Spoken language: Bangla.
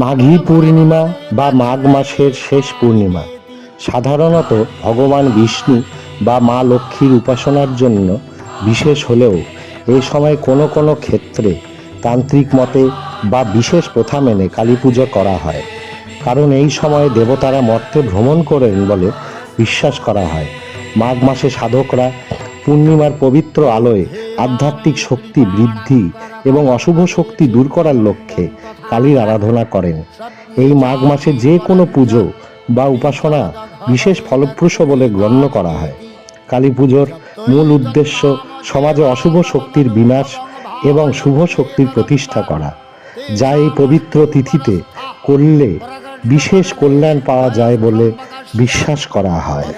মাঘী পূর্ণিমা বা মাঘ মাসের শেষ পূর্ণিমা সাধারণত ভগবান বিষ্ণু বা মা লক্ষ্মীর উপাসনার জন্য বিশেষ হলেও এই সময় কোনো কোনো ক্ষেত্রে তান্ত্রিক মতে বা বিশেষ প্রথা মেনে কালী পুজো করা হয়। কারণ এই সময়ে দেবতারা মর্তে ভ্রমণ করেন বলে বিশ্বাস করা হয়। মাঘ মাসে সাধকরা পূর্ণিমার পবিত্র আলোয় আধ্যাত্মিক শক্তি বৃদ্ধি এবং অশুভ শক্তি দূর করার লক্ষ্যে কালীর আরাধনা করেন। এই মাঘ মাসে যে কোনো পুজো বা উপাসনা বিশেষ ফলপ্রসূ বলে গণ্য করা হয়। কালী পুজোর মূল উদ্দেশ্য সমাজে অশুভ শক্তির বিনাশ এবং শুভ শক্তির প্রতিষ্ঠা করা, যা এই পবিত্র তিথিতে করলে বিশেষ কল্যাণ পাওয়া যায় বলে বিশ্বাস করা হয়।